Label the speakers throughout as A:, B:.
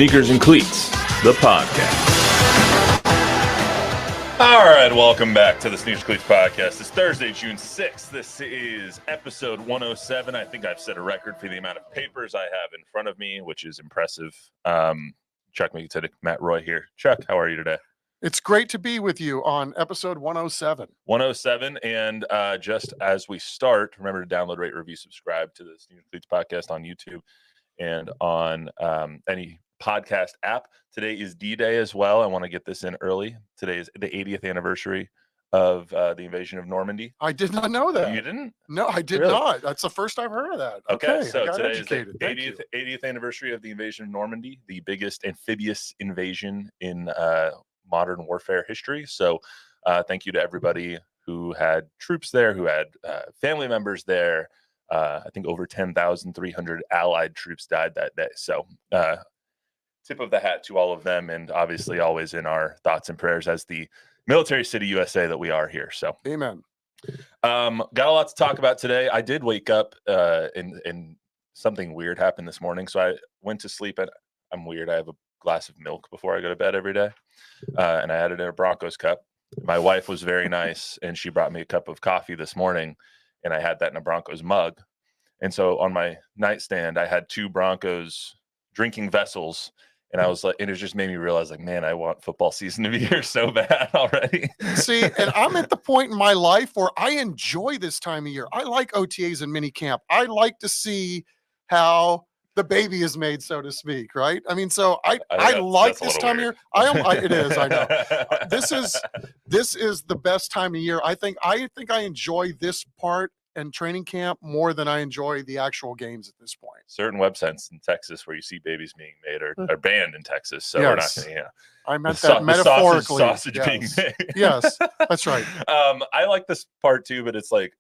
A: Sneakers and Cleats, the podcast. All right, welcome back to the Sneakers and Cleats podcast. It's Thursday, June 6th. This is episode 107. I think I've set a record for the amount of papers I have in front of me, which is impressive. Chuck McKittick, Matt Roy here. Chuck, how are you today?
B: It's great to be with you on episode 107.
A: 107, and just as we start, remember to download, rate, review, subscribe to the Sneakers and Cleats podcast on YouTube and on any podcast app. Today is D-Day as well. I want to get this in early. Today is the 80th anniversary of the invasion of Normandy.
B: I did not know that.
A: You didn't?
B: No, I did not. That's the first I've heard of that.
A: Okay, so today
B: educated.
A: is the 80th anniversary of the invasion of Normandy, the biggest amphibious invasion in modern warfare history. So thank you to everybody who had troops there, who had family members there. I think over 10,300 Allied troops died that day. So tip of the hat to all of them, and obviously always in our thoughts and prayers as the military city USA that we are here. So
B: amen.
A: Got a lot to talk about today. I did wake up and something weird happened this morning. So I went to sleep, and I'm weird. I have a glass of milk before I go to bed every day, and I had it in a Broncos cup. My wife was very nice, and she brought me a cup of coffee this morning, and I had that in a Broncos mug. And so on my nightstand, I had two Broncos drinking vessels. And I was like, and it just made me realize, like, man, I want football season to be here so bad already.
B: See, and I'm at the point in my life where I enjoy this time of year. I like OTAs and minicamp. I like to see how the baby is made, so to speak, right? I mean, so I like this time of year. It is, I know. This is the best time of year. I think I enjoy this part and training camp more than I enjoy the actual games at this point.
A: Certain websites in Texas where you see babies being made are banned in Texas, so
B: yes.
A: we're not going to.
B: I meant that metaphorically.
A: Sausage
B: yes.
A: being made.
B: Yes, that's right.
A: I like this part too, but it's like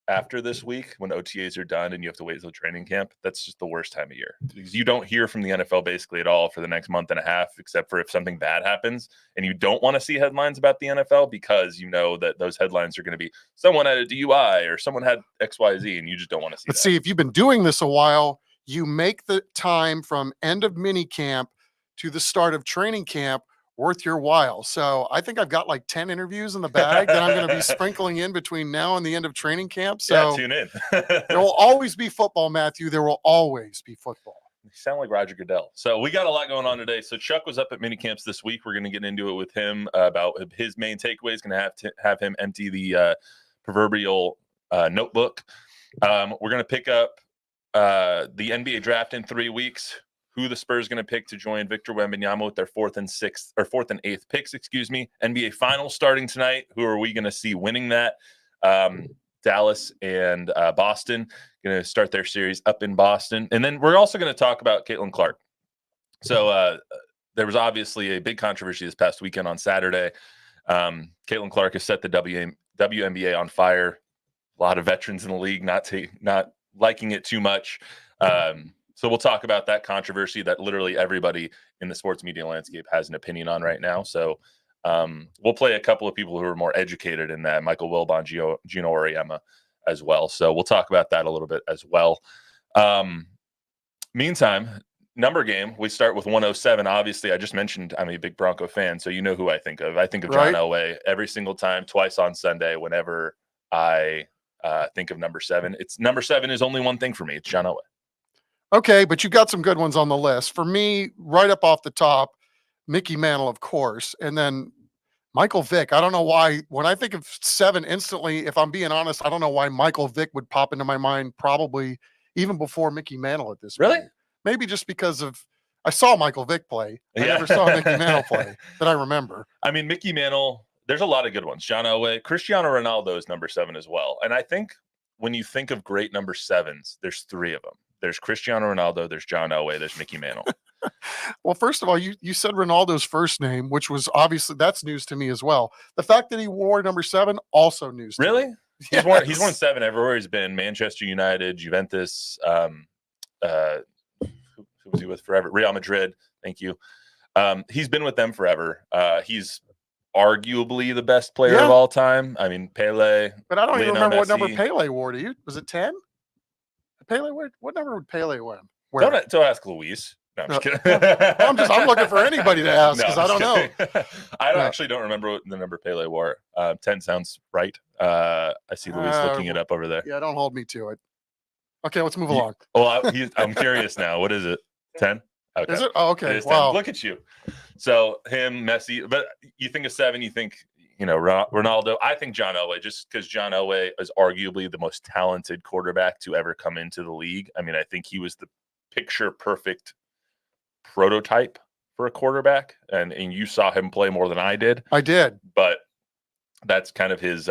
A: after this week when OTAs are done and you have to wait until training camp, that's just the worst time of year because you don't hear from the NFL basically at all for the next month and a half, except for if something bad happens, and you don't want to see headlines about the NFL because you know that those headlines are going to be someone had a DUI or someone had XYZ, and you just don't want to see that.
B: See, if you've been doing this a while, you make the time from end of mini camp to the start of training camp worth your while. So I think I've got like 10 interviews in the bag that I'm going to be sprinkling in between now and the end of training camp. So
A: yeah, tune in.
B: There will always be football, Matthew. There will always be football.
A: You sound like Roger Goodell. So we got a lot going on today. So Chuck was up at minicamps this week. We're going to get into it with him about his main takeaways. Going to have him empty the proverbial notebook. We're going to pick up the NBA draft in 3 weeks. Who the Spurs going to pick to join Victor Wembanyama with their fourth and eighth picks, NBA Finals starting tonight. Who are we going to see winning that? Dallas and Boston going to start their series up in Boston. And then we're also going to talk about Caitlin Clark. So there was obviously a big controversy this past weekend on Saturday. Caitlin Clark has set the WNBA on fire. A lot of veterans in the league not liking it too much. So we'll talk about that controversy that literally everybody in the sports media landscape has an opinion on right now. So we'll play a couple of people who are more educated in that, Michael Wilbon, Gino Auriemma as well. So we'll talk about that a little bit as well. Meantime, number game, we start with 107. Obviously, I just mentioned I'm a big Bronco fan, so you know who I think of. I think of John Elway every single time, twice on Sunday, whenever I think of number 7. Number 7 is only one thing for me. It's John Elway.
B: Okay, but you got some good ones on the list. For me, right up off the top, Mickey Mantle, of course, and then Michael Vick. I don't know why. When I think of 7 instantly, if I'm being honest, I don't know why Michael Vick would pop into my mind probably even before Mickey Mantle at this point.
A: Really?
B: Maybe just because I saw Michael Vick play. I never saw Mickey Mantle play that I remember.
A: I mean, Mickey Mantle, there's a lot of good ones. John Elway, Cristiano Ronaldo is number 7 as well. And I think when you think of great number 7s, there's 3 of them. There's Cristiano Ronaldo, there's John Elway, there's Mickey Mantle.
B: Well, first of all, you said Ronaldo's first name, which was obviously that's news to me as well. The fact that he wore number 7, also news to me.
A: Really? Yes. He's won 7 everywhere he's been. Manchester United, Juventus, who was he with forever? Real Madrid. Thank you. He's been with them forever. He's arguably the best player of all time. I mean, Pele.
B: But I don't even remember what number Pele wore. Do you? Was it 10? Pele, what number would Pele wear?
A: Don't ask Luis. No, I'm just kidding.
B: I'm looking for anybody to ask because I don't know.
A: I actually don't remember what the number Pele wore. 10 sounds right. I see Luis looking it up over there.
B: Yeah, don't hold me to it. Okay, let's move along.
A: Well, I'm curious now. What is it? 10? Okay.
B: Is it? Oh, okay.
A: It is 10.
B: Wow.
A: Look at you. So him, Messi, but you think of 7, you think, Ronaldo. I think John Elway, just because John Elway is arguably the most talented quarterback to ever come into the league. I mean, I think he was the picture perfect prototype for a quarterback, and you saw him play more than I did.
B: I did.
A: But that's kind of his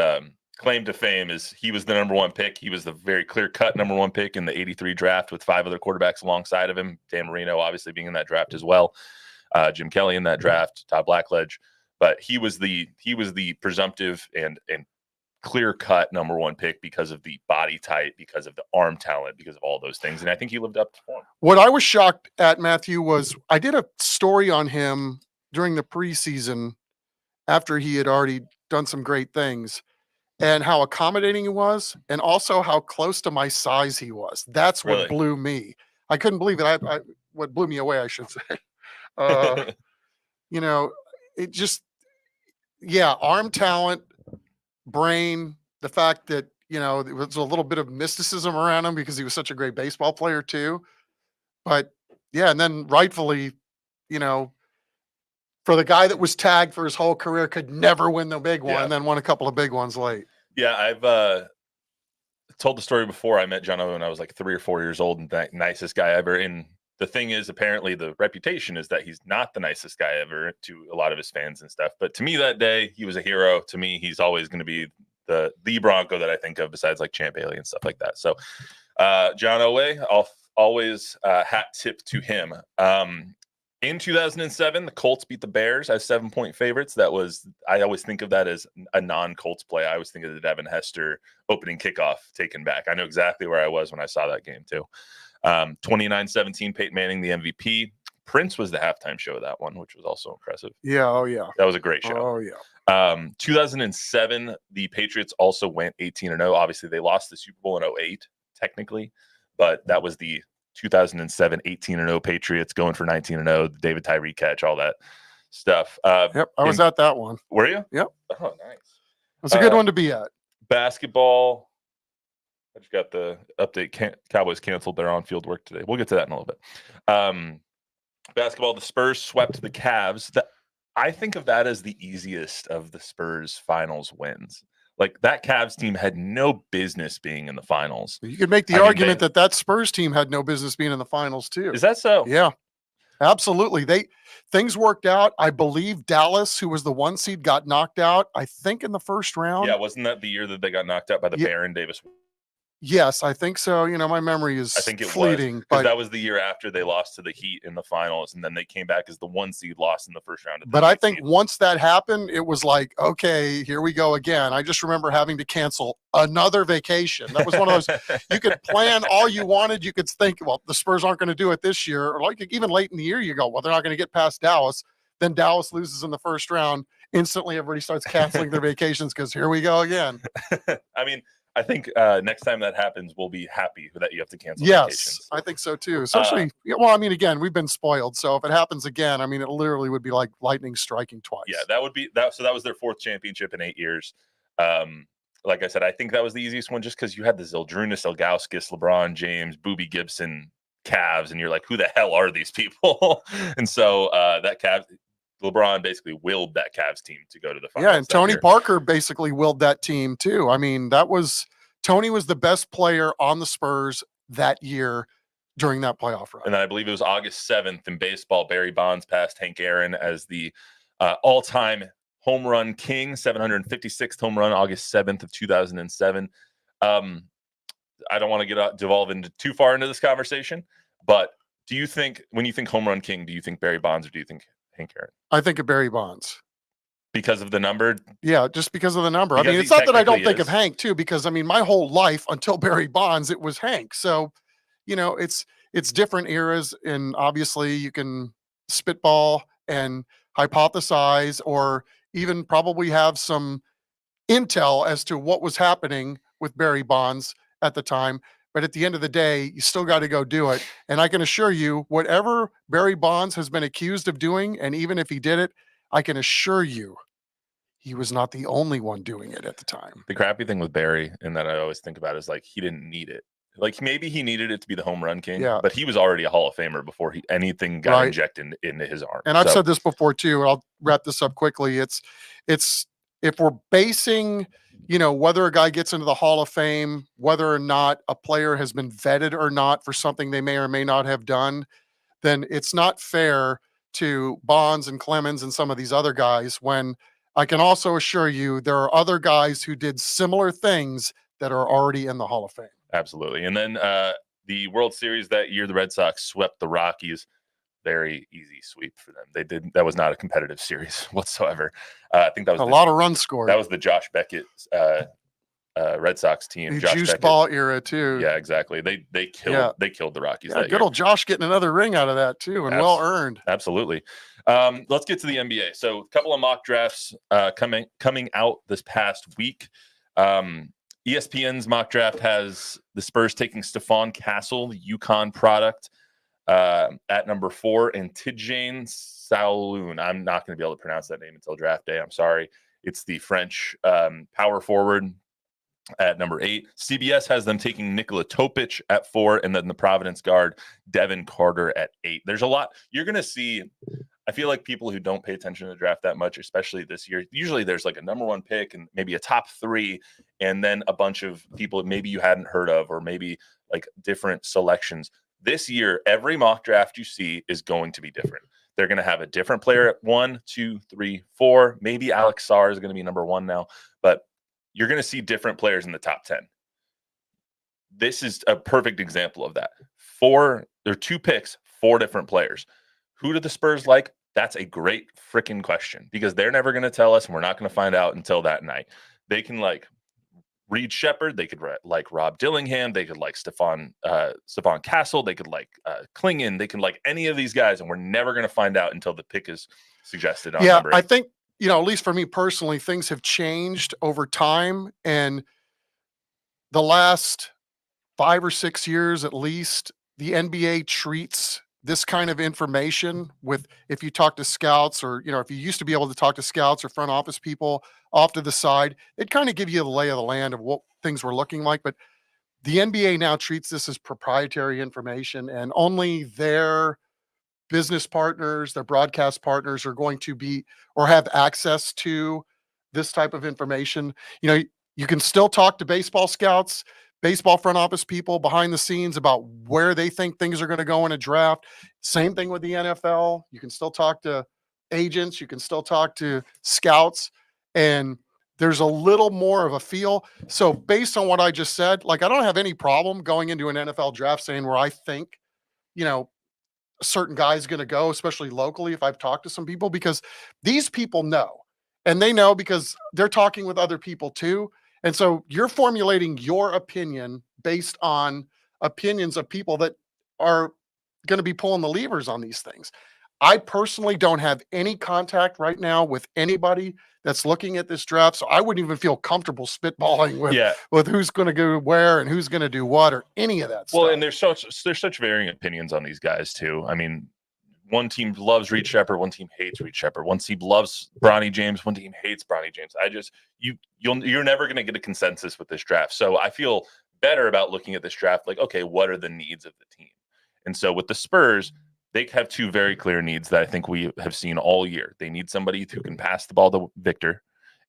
A: claim to fame is he was the number 1 pick. He was the very clear-cut number 1 pick in the 83 draft with 5 other quarterbacks alongside of him. Dan Marino obviously being in that draft as well. Jim Kelly in that draft, Todd Blackledge. But he was the presumptive and clear-cut number 1 pick because of the body type, because of the arm talent, because of all those things. And I think he lived up to form.
B: What I was shocked at, Matthew, was I did a story on him during the preseason after he had already done some great things, and how accommodating he was, and also how close to my size he was. That's what
A: Really?
B: blew me. I couldn't believe it. What blew me away, I should say. It just, arm talent, brain, the fact that, there was a little bit of mysticism around him because he was such a great baseball player too. But yeah, and then rightfully, for the guy that was tagged for his whole career, could never win the big one, and then won a couple of big ones late.
A: Yeah, I've told the story before. I met John Owen when I was like 3 or 4 years old, and the nicest guy ever. And the thing is, apparently the reputation is that he's not the nicest guy ever to a lot of his fans and stuff. But to me that day, he was a hero. To me, he's always going to be the Bronco that I think of besides like Champ Bailey and stuff like that. So John Elway, I'll always hat tip to him. In 2007, the Colts beat the Bears as 7-point favorites. I always think of that as a non-Colts play. I always think of the Devin Hester opening kickoff taken back. I know exactly where I was when I saw that game too. 29-17, Peyton Manning, the MVP. Prince was the halftime show of that one, which was also impressive.
B: Yeah, oh yeah.
A: That was a great show.
B: Oh yeah.
A: 2007, the Patriots also went 18-0. Obviously, they lost the Super Bowl in 2008, technically, but that was the 2007 18-0 Patriots going for 19-0, David Tyree catch, all that stuff.
B: Yep, I was at that one.
A: Were you?
B: Yep.
A: Oh, nice.
B: It's a good one to be at.
A: Basketball. I just got the update. Cowboys canceled their on-field work today. We'll get to that in a little bit. Basketball, the Spurs swept the Cavs. I think of that as the easiest of the Spurs finals wins. Like, that Cavs team had no business being in the finals.
B: You could make the argument that Spurs team had no business being in the finals too.
A: Is that so?
B: Yeah, absolutely. Things worked out. I believe Dallas, who was the 1 seed, got knocked out, I think, in the first round.
A: Yeah, wasn't that the year that they got knocked out by the Baron Davis?
B: Yes, I think so. My memory is fleeting.
A: But that was the year after they lost to the Heat in the finals, and then they came back as the 1 seed, lost in the first round.
B: But I think once that happened, it was like, okay, here we go again. I just remember having to cancel another vacation. That was one of those, you could plan all you wanted. You could think, well, the Spurs aren't going to do it this year. Or like even late in the year, you go, well, they're not going to get past Dallas. Then Dallas loses in the first round. Instantly, everybody starts canceling their vacations because here we go again.
A: I mean, I think next time that happens, we'll be happy that you have to cancel.
B: Yes,
A: vacations.
B: I think so too. Especially, again, we've been spoiled. So if it happens again, it literally would be like lightning striking twice.
A: Yeah, that would be that. So that was their 4th championship in 8 years. Like I said, I think that was the easiest one just because you had the Zildrunas, Ilgauskas, LeBron James, Boobie Gibson, Cavs, and you're like, who the hell are these people? And so that Cavs. LeBron basically willed that Cavs team to go to the finals.
B: Yeah, and Tony Parker basically willed that team too. Tony was the best player on the Spurs that year during that playoff run.
A: And then I believe it was August 7th in baseball, Barry Bonds passed Hank Aaron as the all-time home run king, 756th home run, August 7th of 2007. I don't want to devolve into too far into this conversation, but do you think, when you think home run king, do you think Barry Bonds or do you think Hank Aaron?
B: I think of Barry Bonds.
A: Because of the number?
B: Yeah, just because of the number. Because it's not that I don't think of Hank too, because my whole life until Barry Bonds, it was Hank. So, it's different eras, and obviously you can spitball and hypothesize or even probably have some intel as to what was happening with Barry Bonds at the time. but at the end of the day, you still got to go do it. And I can assure you, whatever Barry Bonds has been accused of doing, and even if he did it, I can assure you he was not the only one doing it at the time.
A: The crappy thing with Barry, and that I always think about, is like he didn't need it. Like maybe he needed it to be the home run king,
B: Yeah.
A: but he was already a Hall of Famer before anything got
B: Right.
A: injected into his arm.
B: And I've said this before too, and I'll wrap this up quickly. It's if we're basing, whether a guy gets into the Hall of Fame, whether or not a player has been vetted or not for something they may or may not have done, then it's not fair to Bonds and Clemens and some of these other guys, when I can also assure you there are other guys who did similar things that are already in the Hall of Fame.
A: Absolutely. And then the World Series that year, the Red Sox swept the Rockies. Very easy sweep for them. That was not a competitive series whatsoever. I think that was
B: a lot of runs scored.
A: That was the Josh Beckett Red Sox team.
B: The
A: Josh
B: juice
A: Beckett.
B: Ball era too.
A: Yeah, exactly. They killed the Rockies.
B: Yeah, good old Josh getting another ring out of that too, and well earned.
A: Absolutely. Let's get to the NBA. So a couple of mock drafts coming out this past week. ESPN's mock draft has the Spurs taking Stephon Castle, the UConn product, at number 4, and Tidjane Saloon. I'm not going to be able to pronounce that name until draft day. I'm sorry. It's the French power forward at number 8. CBS has them taking Nikola Topic at 4, and then the Providence guard Devin Carter at 8. There's a lot you're going to see. I feel like people who don't pay attention to the draft that much, especially this year, usually there's like a number 1 pick and maybe a top 3, and then a bunch of people maybe you hadn't heard of, or maybe like different selections. This year, every mock draft you see is going to be different. They're going to have a different player at 1, 2, 3, 4. Maybe Alex Sarr is going to be number 1 now, but you're going to see different players in the top 10. This is a perfect example of that. There are 2 picks, 4 different players. Who do the Spurs like? That's a great freaking question, because they're never going to tell us, and we're not going to find out until that night. They can like Reed Shepherd. They could like Rob Dillingham. They could like Stephon Castle. They could like Klingon. They can like any of these guys, and we're never going to find out until the pick is suggested.
B: Yeah, I think, at least for me personally, things have changed over time, and the last 5 or 6 years at least, the NBA treats this kind of information if you talk to scouts, or, if you used to be able to talk to scouts or front office people off to the side, it kind of give you the lay of the land of what things were looking like. But the NBA now treats this as proprietary information, and only their business partners, their broadcast partners, are going to be or have access to this type of information. You can still talk to baseball scouts, baseball front office people behind the scenes about where they think things are going to go in a draft. Same thing with the NFL. You can still talk to agents. You can still talk to scouts, and there's a little more of a feel. So based on what I just said, like, I don't have any problem going into an NFL draft saying where I think, a certain guy's going to go, especially locally, if I've talked to some people, because these people know, and they know because they're talking with other people too. And so you're formulating your opinion based on opinions of people that are going to be pulling the levers on these things. I personally don't have any contact right now with anybody that's looking at this draft, so I wouldn't even feel comfortable spitballing with who's going to go where and who's going to do what, or any of that stuff.
A: Well, and there's such varying opinions on these guys too. I mean, one team loves Reed Shepherd, one team hates Reed Shepherd. One team loves Bronny James, one team hates Bronny James. You're never going to get a consensus with this draft. So I feel better about looking at this draft like, okay, what are the needs of the team? And so with the Spurs, they have 2 very clear needs that I think we have seen all year. They need somebody who can pass the ball to Victor,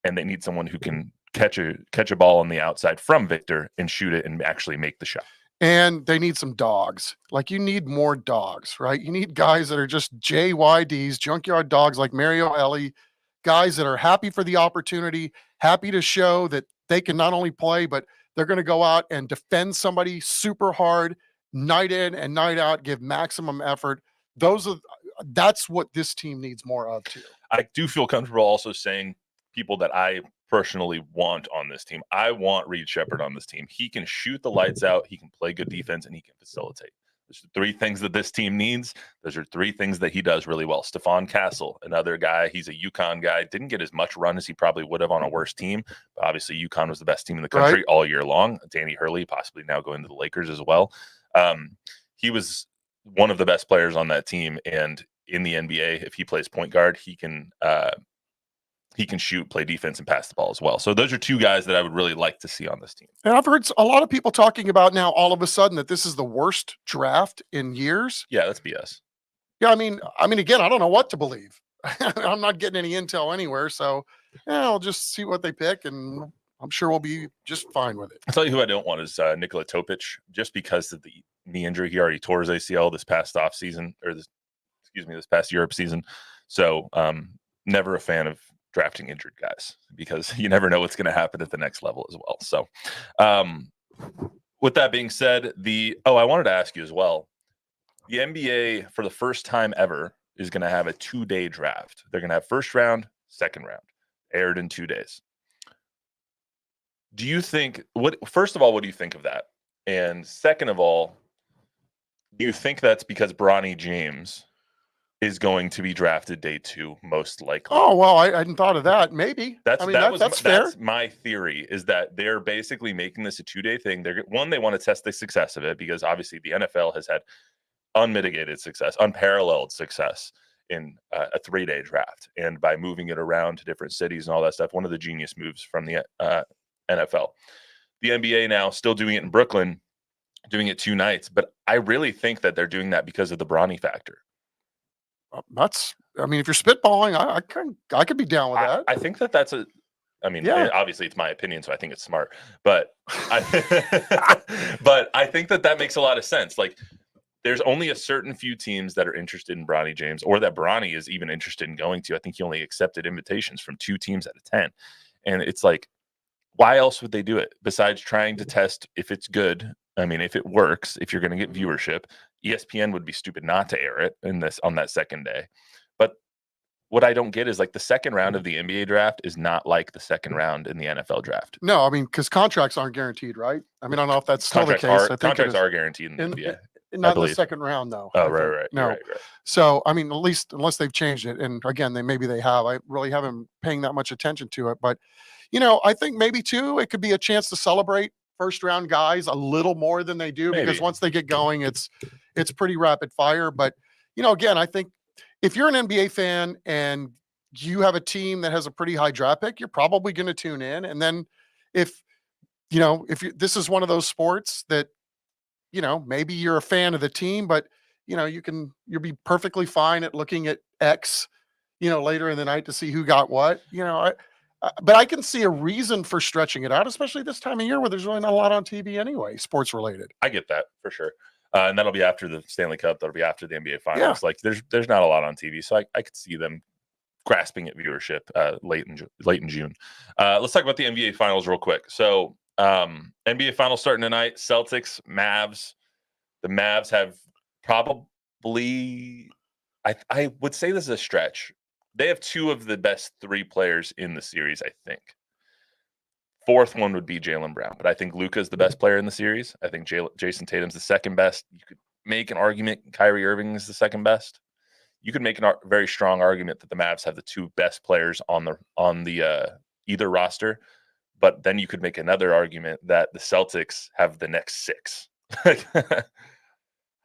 A: and they need someone who can catch a ball on the outside from Victor and shoot it and actually make the shot.
B: And they need some dogs. Like, you need more dogs, right? You need guys that are just JYDs, junkyard dogs, like Mario Ellie, guys that are happy for the opportunity, happy to show that they can not only play, but they're going to go out and defend somebody super hard, night in and night out, give maximum effort. That's what this team needs more of too.
A: I do feel comfortable also saying people that I personally want on this team. I want Reed Shepherd on this team. He can shoot the lights out, he can play good defense, and he can facilitate. There's 3 things that this team needs. Those are 3 things that he does really well. Stephon Castle, another guy, he's a UConn guy, didn't get as much run as he probably would have on a worse team. But obviously, UConn was the best team in the country all year long. Danny Hurley, possibly now going to the Lakers as well. He was one of the best players on that team. And in the NBA, if he plays point guard, he can shoot, play defense, and pass the ball as well. So those are 2 guys that I would really like to see on this team.
B: And I've heard a lot of people talking about now all of a sudden that this is the worst draft in years.
A: Yeah, that's BS.
B: Yeah, I mean, again, I don't know what to believe. I'm not getting any intel anywhere, so I'll just see what they pick, and I'm sure we'll be just fine with it.
A: I'll tell you who I don't want is Nikola Topic, just because of the knee injury. He already tore his ACL this past this past Europe season. So never a fan of drafting injured guys because you never know what's going to happen at the next level as well. So with that being said, I wanted to ask you as well, the NBA for the first time ever is going to have a 2-day draft. They're going to have first round, second round, aired in 2 days. Do you think first of all, what do you think of that? And second of all, do you think that's because Bronny James is going to be drafted day 2, most likely?
B: Oh, well, I hadn't thought of that. Maybe.
A: That's
B: fair.
A: That's my theory, is that they're basically making this a 2-day thing. They want to test the success of it, because obviously the NFL has had unmitigated success, unparalleled success in a 3-day draft. And by moving it around to different cities and all that stuff, one of the genius moves from the NFL. The NBA now still doing it in Brooklyn, doing it 2 nights. But I really think that they're doing that because of the Bronny factor.
B: If you're spitballing, I could be down with that.
A: I think that's obviously it's my opinion, so I think it's smart, but but I think that makes a lot of sense. Like, there's only a certain few teams that are interested in Bronny James, or that Bronny is even interested in going to. I think he only accepted invitations from 2 teams out of 10. And it's like, why else would they do it besides trying to test if it's good? I mean, if it works, if you're going to get viewership, ESPN would be stupid not to air it on that second day. But what I don't get is, like, the second round of the NBA draft is not like the second round in the NFL draft.
B: No, because contracts aren't guguaranteed, right? I don't know if that's still the case.
A: Contracts are guaranteed in the NBA.
B: Not in the second round, though.
A: Oh, right.
B: No.
A: Right.
B: So, at least unless they've changed it, and again, maybe they have. I really haven't paying that much attention to it, but I think maybe too, it could be a chance to celebrate first round guys a little more than they do, because once they get going, it's pretty rapid fire. But again, I think if you're an NBA fan and you have a team that has a pretty high draft pick, you're probably going to tune in. And then if this is one of those sports that maybe you're a fan of the team, but you'll be perfectly fine at looking at X, later in the night to see who got what. But I can see a reason for stretching it out, especially this time of year where there's really not a lot on TV anyway, sports related.
A: I get that for sure. And that'll be after the Stanley Cup. That'll be after the NBA Finals. Yeah. Like, there's not a lot on TV, so I could see them grasping at viewership late in June. Let's talk about the NBA Finals real quick. So NBA Finals starting tonight. Celtics, Mavs. The Mavs have probably, I would say this is a stretch, they have 2 of the best 3 players in the series, I think. Fourth one would be Jaylen Brown, but I think Luka is the best player in the series. I think Jason Tatum's the second best. You could make an argument Kyrie Irving is the second best. You could make a very strong argument that the Mavs have the 2 best players on the either roster, but then you could make another argument that the Celtics have the next 6.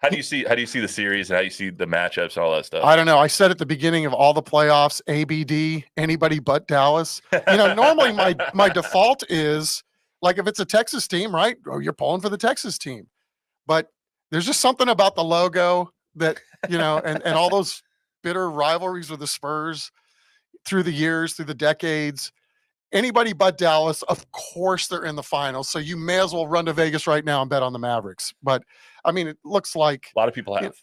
A: How do you see the series, and how do you see the matchups and all that stuff?
B: I don't know. I said at the beginning of all the playoffs, ABD, anybody but Dallas. Normally my default is, like, if it's a Texas team, right? Oh, you're pulling for the Texas team. But there's just something about the logo that, and all those bitter rivalries with the Spurs through the years, through the decades. Anybody but Dallas, of course they're in the finals. So you may as well run to Vegas right now and bet on the Mavericks. But it looks like
A: a lot of people have.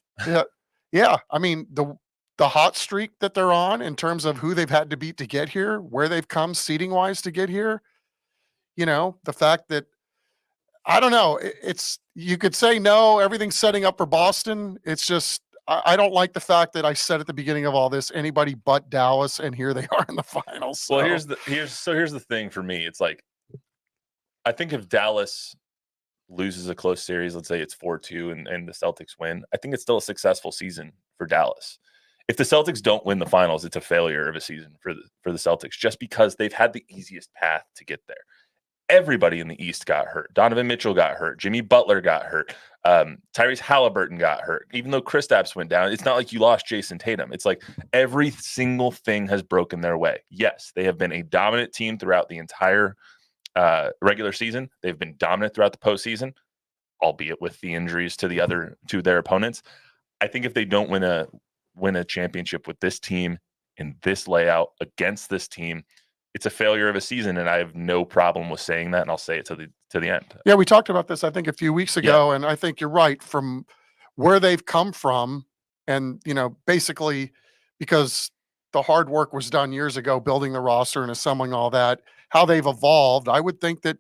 B: Yeah. The hot streak that they're on in terms of who they've had to beat to get here, where they've come seeding wise to get here. The fact that, I don't know, you could say no, everything's setting up for Boston. It's just, I don't like the fact that I said at the beginning of all this, anybody but Dallas, and here they are in the finals. So.
A: Well, here's the thing for me. It's like, I think if Dallas loses a close series, let's say it's 4-2 and the Celtics win, I think it's still a successful season for Dallas. If the Celtics don't win the finals, it's a failure of a season for the Celtics, just because they've had the easiest path to get there. Everybody in the East got hurt. Donovan Mitchell got hurt. Jimmy Butler got hurt. Tyrese Halliburton got hurt. Even though Kristaps went down, it's not like you lost Jason Tatum. It's like every single thing has broken their way. Yes, they have been a dominant team throughout the entire regular season. They've been dominant throughout the postseason, albeit with the injuries to their opponents. I think if they don't win a championship with this team in this layout against this team, it's a failure of a season, and I have no problem with saying that, and I'll say it to the end.
B: Yeah, we talked about this, I think, a few weeks ago, and I think you're right. From where they've come from, and basically because the hard work was done years ago, building the roster and assembling all that, how they've evolved, I would think that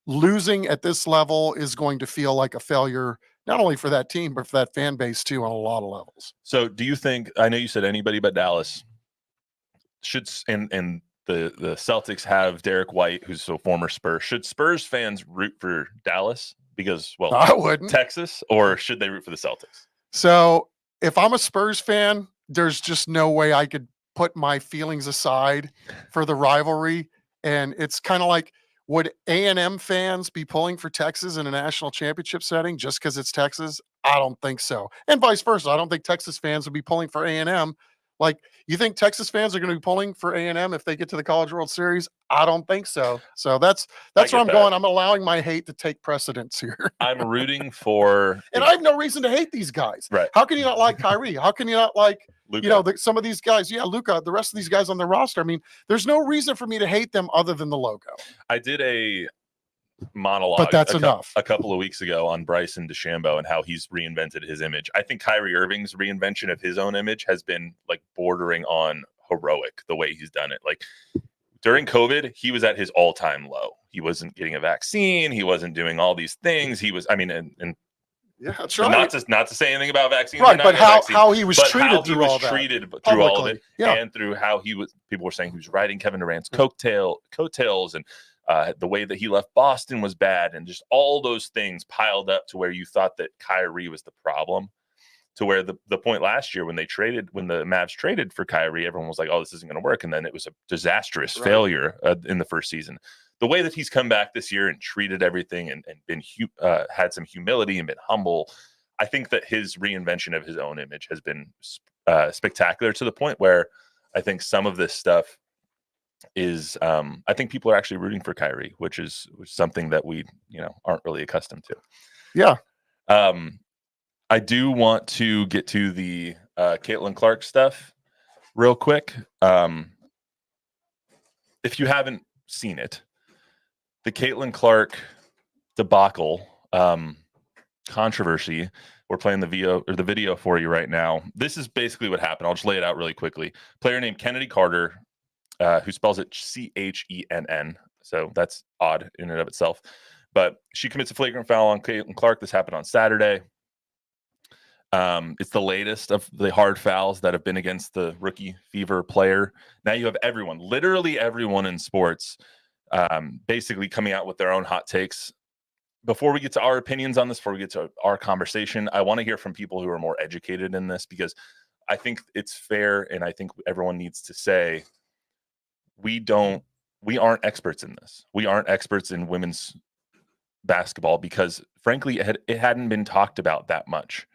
B: losing at this level is going to feel like a failure, not only for that team but for that fan base too, on a lot of levels.
A: So, do you think? I know you said anybody but Dallas should, and the Celtics have Derek White, who's a former Spurs. Should Spurs fans root for Dallas because, well,
B: I wouldn't.
A: Texas, or should they root for the Celtics?
B: So if I'm a Spurs fan, there's just no way I could put my feelings aside for the rivalry. And it's kind of like, would A&M fans be pulling for Texas in a national championship setting just because it's Texas? I don't think so. And vice versa. I don't think Texas fans would be pulling for A&M. Like, you think Texas fans are going to be pulling for A&M if they get to the College World Series? I don't think so. So that's where I'm going. I'm allowing my hate to take precedence here.
A: I'm rooting for,
B: and I have no reason to hate these guys.
A: Right?
B: How can you not like Kyrie? How can you not like
A: Luka?
B: Some of these guys? Yeah, Luka. The rest of these guys on the roster. I mean, there's no reason for me to hate them other than the logo.
A: I did a monologue,
B: but that's enough.
A: A couple of weeks ago on Bryson DeChambeau and how he's reinvented his image. I think Kyrie Irving's reinvention of his own image has been like bordering on heroic, the way he's done it. Like during COVID, he was at his all-time low. He wasn't getting a vaccine. He wasn't doing all these things. He was, and
B: yeah, that's right.
A: Not to say anything about vaccines,
B: right? But how he was treated through all
A: of it, and through how he was. People were saying he was riding Kevin Durant's coattails, and the way that he left Boston was bad, and just all those things piled up to where you thought that Kyrie was the problem. To where the point last year when the Mavs traded for Kyrie, everyone was like, "Oh, this isn't going to work," and then it was a disastrous failure in the first season. The way that he's come back this year and treated everything and been had some humility and been humble, I think that his reinvention of his own image has been spectacular, to the point where I think some of this stuff is I think people are actually rooting for Kyrie, which is something that we aren't really accustomed to.
B: Yeah.
A: I do want to get to the Caitlin Clark stuff real quick. If you haven't seen it, the Caitlin Clark debacle controversy, we're playing the video for you right now. This is basically what happened. I'll just lay it out really quickly. Player named Kennedy Carter, who spells it Chenn. So that's odd in and of itself. But she commits a flagrant foul on Caitlin Clark. This happened on Saturday. It's the latest of the hard fouls that have been against the rookie fever player. Now you have everyone, literally everyone in sports, basically coming out with their own hot takes. Before we get to our opinions on this, before we get to our conversation, I want to hear from people who are more educated in this, because I think it's fair, and I think everyone needs to say we aren't experts in this. We aren't experts in women's basketball because, frankly, it hadn't been talked about that much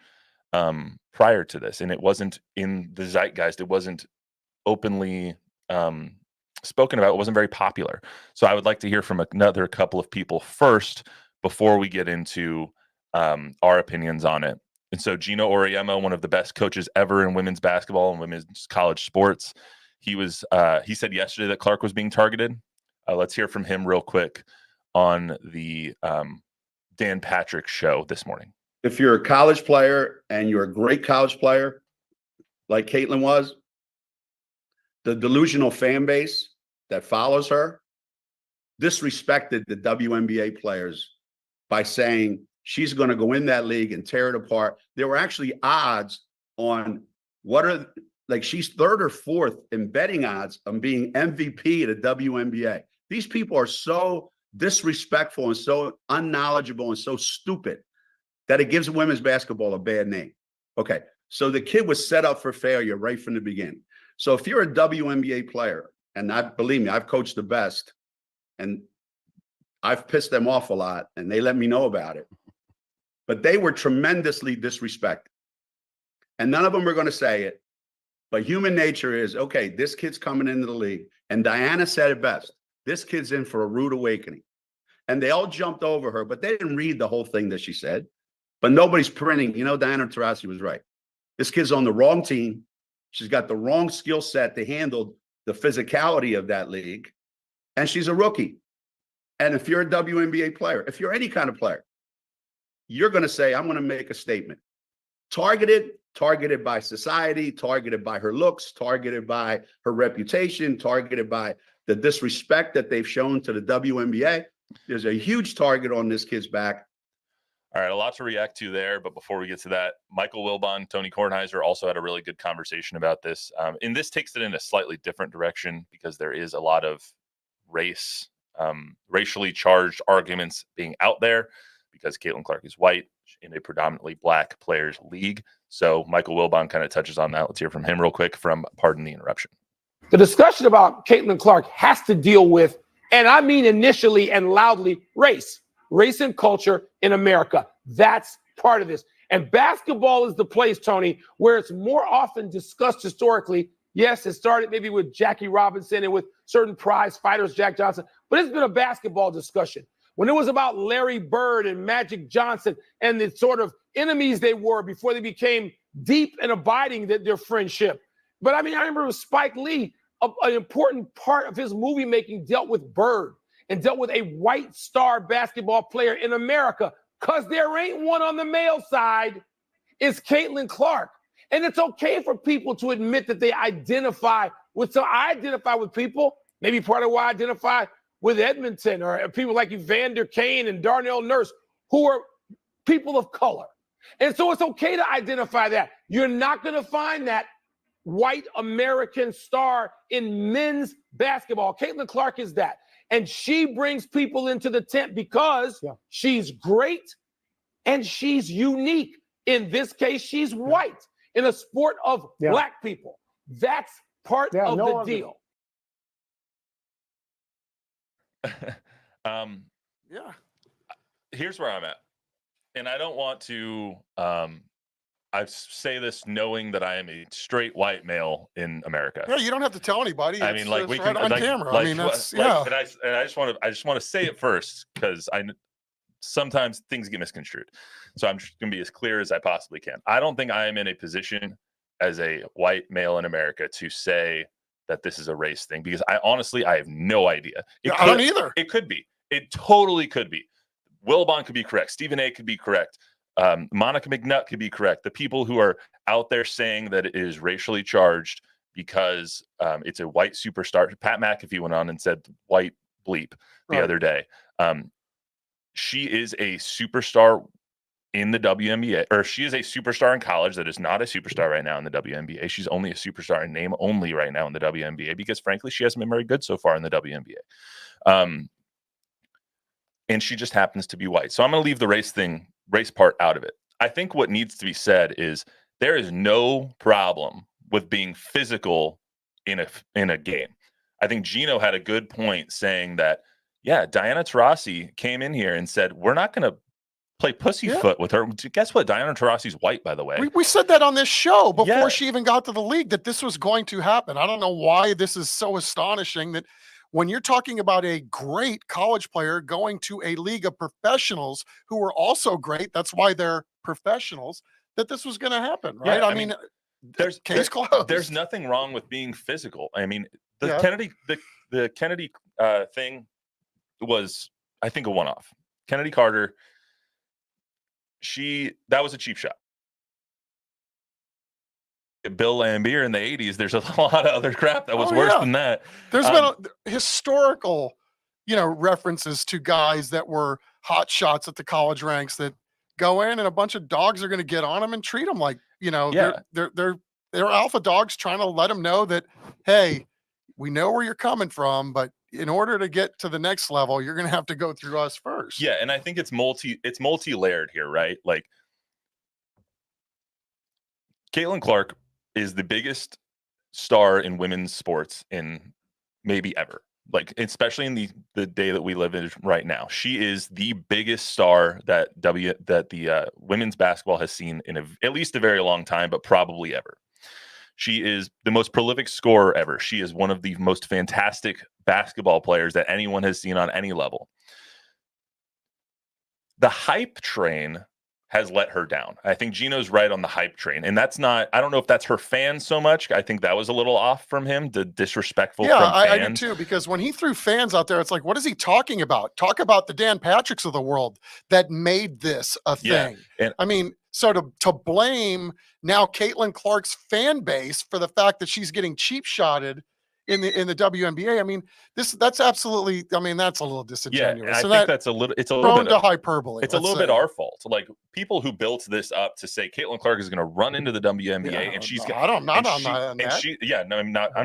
A: prior to this, and it wasn't in the zeitgeist. It wasn't openly spoken about. It wasn't very popular. So I would like to hear from another couple of people first before we get into our opinions on it. And so Gino Auriemma, one of the best coaches ever in women's basketball and women's college sports, he said yesterday that Clark was being targeted. Let's hear from him real quick on the Dan Patrick show this morning.
C: If you're a college player and you're a great college player, like Caitlin was, the delusional fan base that follows her disrespected the WNBA players by saying she's going to go in that league and tear it apart. There were actually odds on she's third or fourth in betting odds on being MVP of the WNBA. These people are so disrespectful and so unknowledgeable and so stupid that it gives women's basketball a bad name. Okay, so the kid was set up for failure right from the beginning. So if you're a WNBA player, and believe me, I've coached the best, and I've pissed them off a lot, and they let me know about it. But they were tremendously disrespected. And none of them are going to say it. But human nature is, okay, this kid's coming into the league. And Diana said it best. This kid's in for a rude awakening. And they all jumped over her, but they didn't read the whole thing that she said. But nobody's printing. Diana Taurasi was right. This kid's on the wrong team. She's got the wrong skill set to handle the physicality of that league. And she's a rookie. And if you're a WNBA player, if you're any kind of player, you're going to say, I'm going to make a statement. Targeted by society, targeted by her looks, targeted by her reputation, targeted by the disrespect that they've shown to the WNBA. There's a huge target on this kid's back.
A: All right, a lot to react to there, but before we get to that, Michael Wilbon, Tony Kornheiser also had a really good conversation about this. And this takes it in a slightly different direction because there is a lot of racially charged arguments being out there because Caitlin Clark is white in a predominantly black players league. So Michael Wilbon kind of touches on that. Let's hear from him real quick from Pardon the Interruption.
D: The discussion about Caitlin Clark has to deal with, and I mean initially and loudly, race and culture in America. That's part of this. And basketball is the place, Tony, where it's more often discussed historically. Yes, it started maybe with Jackie Robinson and with certain prize fighters, Jack Johnson, but it's been a basketball discussion. When it was about Larry Bird and Magic Johnson and the sort of enemies they were before they became deep and abiding their friendship. But I remember with Spike Lee, an important part of his movie making dealt with Bird and dealt with a white star basketball player in America, because there ain't one on the male side. It's Caitlin Clark. And it's okay for people to admit that they identify with, so I identify with people, maybe part of why I identify with Edmonton or people like Evander Kane and Darnell Nurse, who are people of color. And so it's okay to identify that. You're not going to find that white American star in men's basketball. Caitlin Clark is that. And she brings people into the tent because she's great and she's unique. In this case, she's white in a sport of black people. That's part of the deal.
A: Here's where I'm at. And I don't want to I say this knowing that I am a straight white male in America.
B: Yeah, you don't have to tell anybody.
A: I mean, like we
B: right
A: can
B: on camera. I mean, that's
A: and I just want to say it first because sometimes things get misconstrued. So I'm just going to be as clear as I possibly can. I don't think I am in a position as a white male in America to say that this is a race thing because I have no idea.
B: I don't either.
A: It could be. It totally could be. Wilbon could be correct. Stephen A could be correct. Monica McNutt could be correct. The people who are out there saying that it is racially charged because it's a white superstar. Pat McAfee went on and said white bleep the other day. She is a superstar in the WNBA, or she is a superstar in college that is not a superstar right now in the WNBA. She's only a superstar in name only right now in the WNBA because, frankly, she hasn't been very good so far in the WNBA. And she just happens to be white. So I'm going to leave the race part out of it. I think what needs to be said is there is no problem with being physical in a game. I think Gino had a good point saying that, Diana Taurasi came in here and said, we're not going to play pussyfoot with her. Guess what? Diana Taurasi's white, by the way.
B: We said that on this show before she even got to the league, that this was going to happen. I don't know why this is so astonishing that when you're talking about a great college player going to a league of professionals who are also great, that's why they're professionals, that this was going to happen, right?
A: Yeah,
B: I mean,
A: there's
B: case closed.
A: There's nothing wrong with being physical. I mean, the Kennedy thing was, I think, a one-off. Kennedy Carter, that was a cheap shot. Bill Laimbeer in the 80s, there's a lot of other crap that was worse than that.
B: There's been historical, references to guys that were hot shots at the college ranks that go in and a bunch of dogs are going to get on them and treat them like, they're alpha dogs trying to let them know that, hey, we know where you're coming from, but in order to get to the next level, you're going to have to go through us first.
A: Yeah, and I think it's multi-layered here, right? Like Caitlin Clark is the biggest star in women's sports in maybe ever. Like, especially in the day that we live in right now. She is the biggest star that the women's basketball has seen in at least a very long time, but probably ever. She is the most prolific scorer ever. She is one of the most fantastic basketball players that anyone has seen on any level. The hype train has let her down. I think Gino's right on the hype train. And that's not, I don't know if that's her fans so much. I think that was a little off from him, the disrespectful from fans.
B: I do too, because when he threw fans out there, it's like, what is he talking about? Talk about the Dan Patricks of the world that made this a thing.
A: And
B: I mean, so to blame now Caitlin Clark's fan base for the fact that she's getting cheap shotted in the WNBA. I mean, that's absolutely, I mean, that's a little disingenuous.
A: I
B: so
A: think it's a little bit
B: to hyperbole.
A: It's a little bit our fault. Like, people who built this up to say Caitlin Clark is going to run into the WNBA and she's going I'm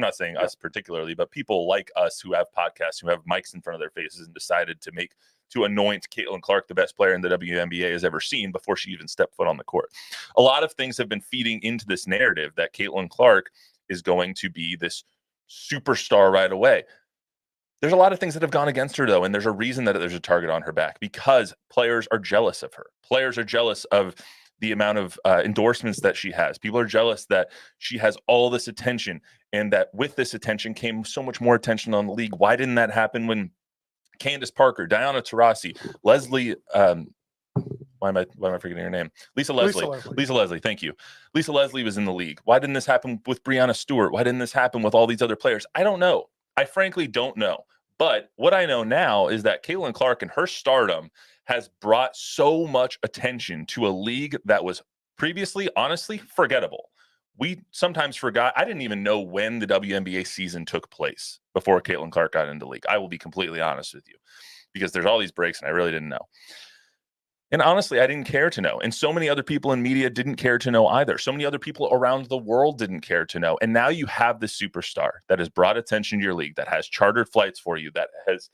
A: not saying us particularly, but people like us who have podcasts, who have mics in front of their faces and decided to anoint Caitlin Clark the best player in the WNBA has ever seen before she even stepped foot on the court. A lot of things have been feeding into this narrative that Caitlin Clark is going to be this superstar right away. There's a lot of things that have gone against her, though, and there's a reason that there's a target on her back, because players are jealous of her. Players are jealous of the amount of endorsements that she has. People are jealous that she has all this attention, and that with this attention came so much more attention on the league. Why didn't that happen when Candace Parker, Diana Taurasi, Leslie, why am I forgetting her name? Lisa Leslie. Thank you. Lisa Leslie was in the league. Why didn't this happen with Breanna Stewart? Why didn't this happen with all these other players? I don't know. I frankly don't know. But what I know now is that Caitlin Clark and her stardom has brought so much attention to a league that was previously, honestly, forgettable. We sometimes forgot. I didn't even know when the WNBA season took place before Caitlin Clark got into the league. I will be completely honest with you, because there's all these breaks and I really didn't know. And honestly, I didn't care to know. And so many other people in media didn't care to know either. So many other people around the world didn't care to know. And now you have this superstar that has brought attention to your league, that has chartered flights for you, that has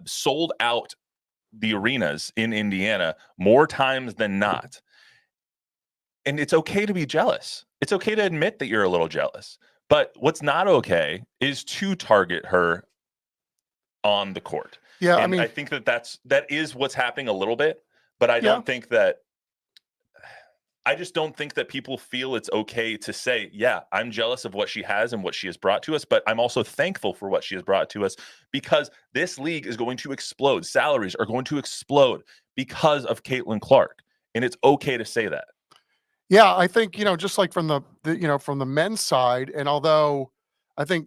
A: sold out the arenas in Indiana more times than not. And it's okay to be jealous. It's okay to admit that you're a little jealous. But what's not okay is to target her on the court.
B: Yeah,
A: and
B: I mean,
A: I think that is what's happening a little bit, but I don't think that. I just don't think that people feel it's okay to say, yeah, I'm jealous of what she has and what she has brought to us, but I'm also thankful for what she has brought to us, because this league is going to explode. Salaries are going to explode because of Caitlin Clark, and it's okay to say that.
B: Yeah, I think, just like from from the men's side, and although I think,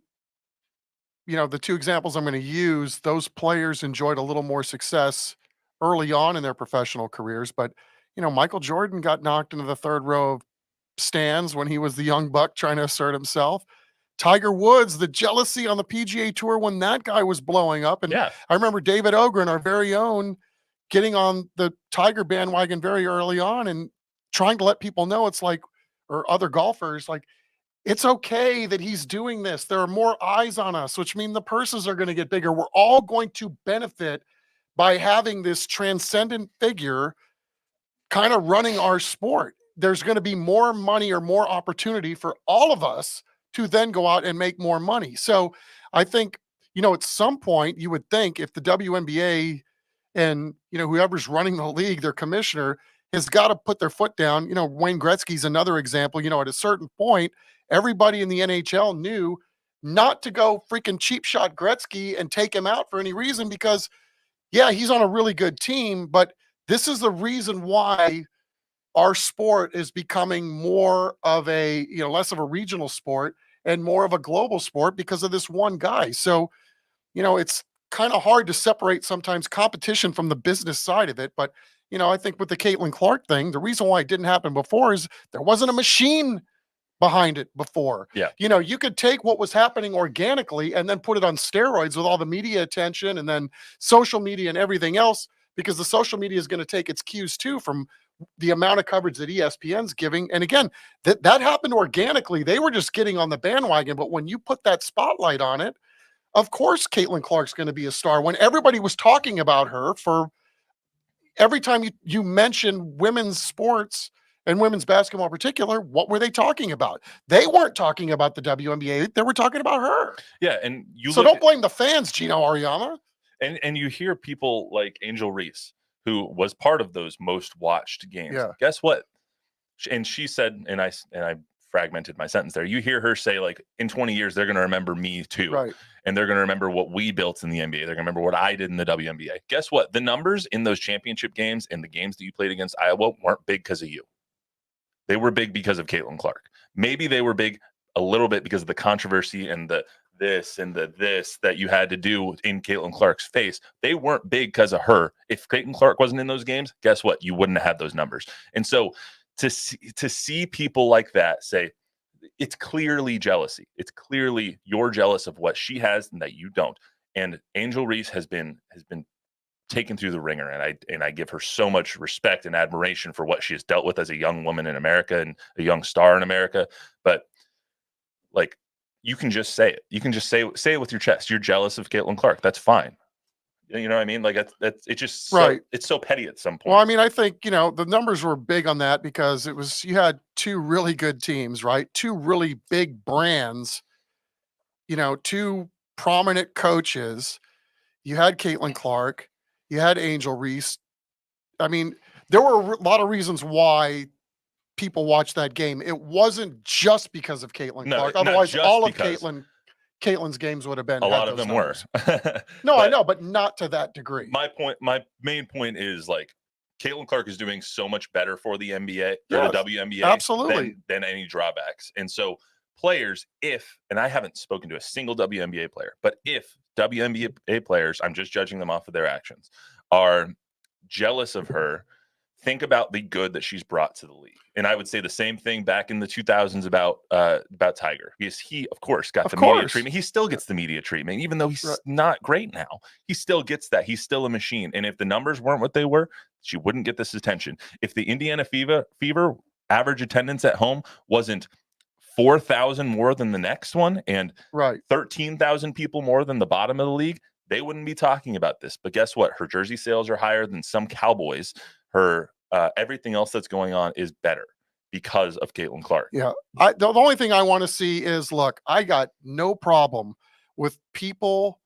B: the two examples I'm going to use, those players enjoyed a little more success early on in their professional careers. But, Michael Jordan got knocked into the third row of stands when he was the young buck trying to assert himself. Tiger Woods, the jealousy on the PGA Tour when that guy was blowing up. And I remember David Ogren, our very own, getting on the Tiger bandwagon very early on and trying to let people know it's like, or other golfers, like, it's okay that he's doing this. There are more eyes on us, which means the purses are going to get bigger. We're all going to benefit by having this transcendent figure kind of running our sport. There's going to be more money or more opportunity for all of us to then go out and make more money. So I think, at some point you would think if the WNBA and, whoever's running the league, their commissioner, has got to put their foot down. Wayne Gretzky's another example. At a certain point, everybody in the NHL knew not to go freaking cheap shot Gretzky and take him out for any reason, because, yeah, he's on a really good team, but this is the reason why our sport is becoming more of a, less of a regional sport and more of a global sport because of this one guy. So, it's kind of hard to separate sometimes competition from the business side of it. But, I think with the Caitlin Clark thing, the reason why it didn't happen before is there wasn't a machine behind it before.
A: Yeah.
B: You could take what was happening organically and then put it on steroids with all the media attention and then social media and everything else. because the social media is going to take its cues too from the amount of coverage that ESPN's giving. And again, that happened organically. They were just getting on the bandwagon. But when you put that spotlight on it, of course, Caitlin Clark's going to be a star. When everybody was talking about her for every time you mention women's sports and women's basketball in particular, what were they talking about? They weren't talking about the WNBA. They were talking about her.
A: Yeah, and
B: So don't blame the fans, Gino Ariama.
A: And you hear people like Angel Reese, who was part of those most watched games.
B: Yeah.
A: Guess what? And she said, and I fragmented my sentence there. You hear her say, like, in 20 years, they're going to remember me too.
B: Right.
A: And they're going to remember what we built in the NBA. They're going to remember what I did in the WNBA. Guess what? The numbers in those championship games and the games that you played against Iowa weren't big because of you. They were big because of Caitlin Clark. Maybe they were big a little bit because of the controversy and the this that you had to do in Caitlin Clark's face. They weren't big because of her. If Caitlin Clark wasn't in those games, guess what? You wouldn't have had those numbers. And so to see people like that say, it's clearly jealousy. It's clearly you're jealous of what she has and that you don't. And Angel Reese has been taken through the ringer, and I give her so much respect and admiration for what she has dealt with as a young woman in America and a young star in America. But like, you can just say it. You can just say it with your chest. You're jealous of Caitlin Clark. That's fine. You know what I mean? Like, it's just
B: right.
A: It's so petty at some point.
B: Well, I mean, I think, the numbers were big on that because you had two really good teams, right? Two really big brands, two prominent coaches. You had Caitlin Clark, you had Angel Reese. I mean, there were a lot of reasons why people watched that game. It wasn't just because of Caitlin Clark. Otherwise, all of Caitlin's games would have been.
A: A lot of them numbers.
B: Were. No, I know, but not to that degree.
A: My main point is, like, Caitlin Clark is doing so much better for the NBA, the WNBA,
B: absolutely,
A: than any drawbacks. And so players, and I haven't spoken to a single WNBA player, but if WNBA players, I'm just judging them off of their actions, are jealous of her, think about the good that she's brought to the league. And I would say the same thing back in the 2000s about Tiger, because he, of course, got media treatment. He still gets the media treatment, even though he's not great now. He still gets that. He's still a machine. And if the numbers weren't what they were, she wouldn't get this attention. If the Indiana Fever average attendance at home wasn't 4,000 more than the next one and 13,000 people more than the bottom of the league, they wouldn't be talking about this. But guess what? Her jersey sales are higher than some Cowboys. Her everything else that's going on is better because of Caitlin Clark.
B: Yeah. The only thing I want to see is, look, I got no problem with people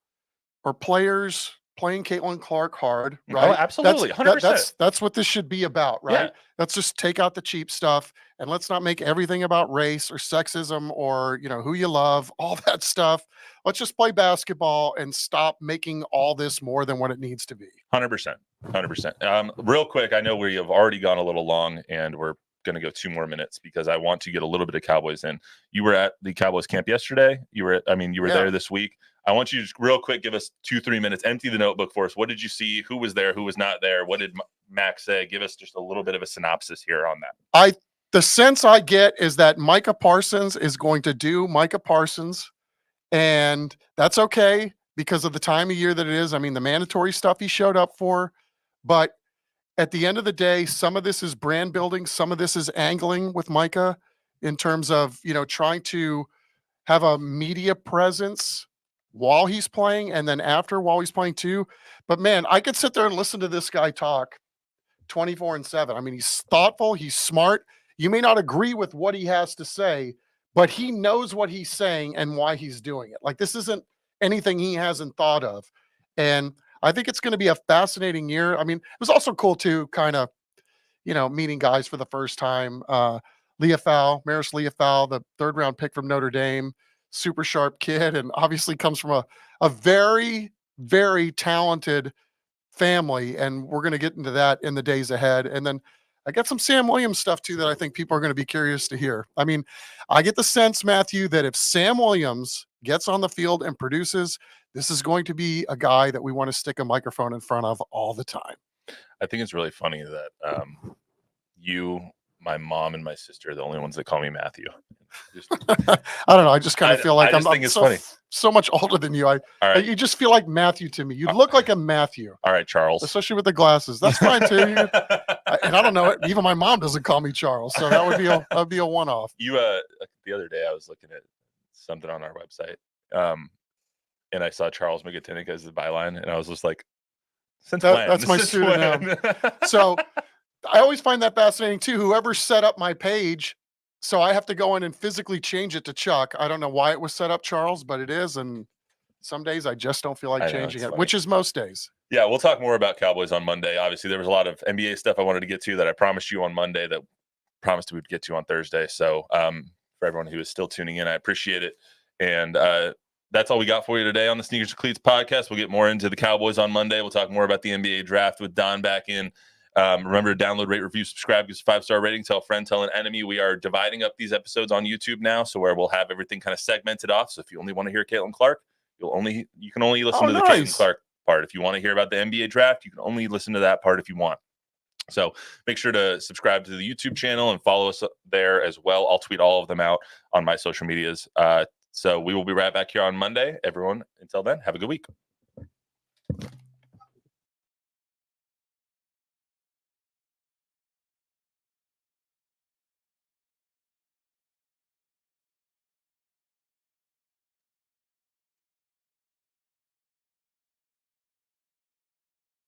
B: or players playing Caitlin Clark hard, right?
A: Oh, absolutely. 100%.
B: That's what this should be about, right?
A: Yeah.
B: Let's just take out the cheap stuff and let's not make everything about race or sexism or, who you love, all that stuff. Let's just play basketball and stop making all this more than what it needs to be.
A: 100%. 100%. Real quick, I know we have already gone a little long and we're going to go 2 more minutes because I want to get a little bit of Cowboys in. You were at the Cowboys camp yesterday. You were there this week. I want you to just real quick give us 2-3 minutes, empty the notebook for us. What did you see? Who was there? Who was not there? What did Max say? Give us just a little bit of a synopsis here on that.
B: The sense I get is that Micah Parsons is going to do Micah Parsons, and that's okay because of the time of year that it is. I mean, the mandatory stuff he showed up for, but at the end of the day, some of this is brand building. Some of this is angling with Micah in terms of, trying to have a media presence while he's playing and then after while he's playing too. But man, I could sit there and listen to this guy talk 24/7. I mean, he's thoughtful. He's smart. You may not agree with what he has to say, but he knows what he's saying and why he's doing it. Like, this isn't anything he hasn't thought of. And I think it's going to be a fascinating year. I mean, it was also cool too, kind of, meeting guys for the first time. Maris Leofau, the 3rd round pick from Notre Dame, super sharp kid, and obviously comes from a very, very talented family. And we're going to get into that in the days ahead. And then I got some Sam Williams stuff too that I think people are going to be curious to hear. I mean, I get the sense, Matthew, that if Sam Williams gets on the field and produces, this is going to be a guy that we want to stick a microphone in front of all the time.
A: I think it's really funny that you, my mom and my sister are the only ones that call me Matthew. Just,
B: I don't know. I just kind of feel like
A: I just think it's funny.
B: So much older than you.
A: All right.
B: You just feel like Matthew to me. You look like a Matthew.
A: All right, Charles.
B: Especially with the glasses. That's fine too. And I don't know. Even my mom doesn't call me Charles, so that would be a one-off.
A: You the other day I was looking at something on our website, and I saw Charles McGinnick as the byline, and I was just like, since when?
B: That's my pseudonym. So I always find that fascinating too. Whoever set up my page, so I have to go in and physically change it to Chuck. I don't know why it was set up Charles, but it is, and some days I just don't feel like changing it, which is most days.
A: Yeah, we'll talk more about Cowboys on Monday. Obviously, there was a lot of NBA stuff I wanted to get to that I promised you on Monday that promised we would get to on Thursday. So for everyone who is still tuning in, I appreciate it. And that's all we got for you today on the Sneakers and Cleats podcast. We'll get more into the Cowboys on Monday. We'll talk more about the NBA draft with Don back in. Remember to download, rate, review, subscribe, give us a 5-star rating, tell a friend, tell an enemy. We are dividing up these episodes on YouTube now, so where we'll have everything kind of segmented off. So if you only want to hear Caitlin Clark, you can only listen to the Caitlin Clark part. If you want to hear about the NBA draft, you can only listen to that part if you want. So make sure to subscribe to the YouTube channel and follow us there as well. I'll tweet all of them out on my social medias. So we will be right back here on Monday. Everyone, until then, have a good week.